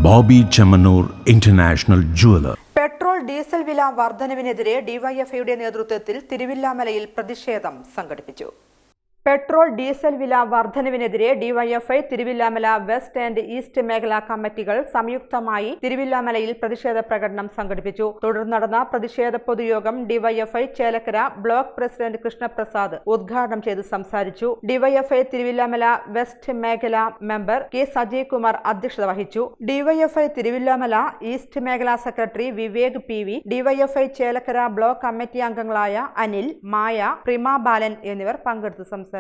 Bobby Chemmanur international jeweller. Petrol diesel വില വർധനവിനെതിരെ ഡിവൈഎഫ്ഐയുടെ നേതൃത്വത്തിൽ തിരുവില്ലാമലയിൽ പ്രതിഷേധം സംഘടിപ്പിച്ചു. പെട്രോൾ ഡീസൽ വില വർധനവിനെതിരെ DYFI Thiruvilwamala west and east മേഖലാ കമ്മിറ്റികൾ സംയുക്തമായി തിരുവില്ലാമലയിൽ പ്രതിഷേധ പ്രകടനം സംഘടിപ്പിച്ചു. തുടർന്ന് നടന്ന പ്രതിഷേധ പൊതുയോഗം DYFI Chelakkara block president Krishnaprasad ഉദ്ഘാടനം ചെയ്ത് സംസാരിച്ചു. ഡിവൈഎഫ്ഐ തിരുവില്ലാമല വെസ്റ്റ് മേഖലാ മെമ്പർ കെ സജയ് കുമാർ അധ്യക്ഷത വഹിച്ചു. ഡിവൈഎഫ്ഐ തിരുവില്ലാമല ഈസ്റ്റ് മേഖലാ secretary Vivek PV, DYFI Chelakkara block committee അംഗങ്ങളായ അനിൽ, മായ, പ്രിമ ബാലൻ എന്നിവർ പങ്കെടുത്ത് സംസാരിച്ചു.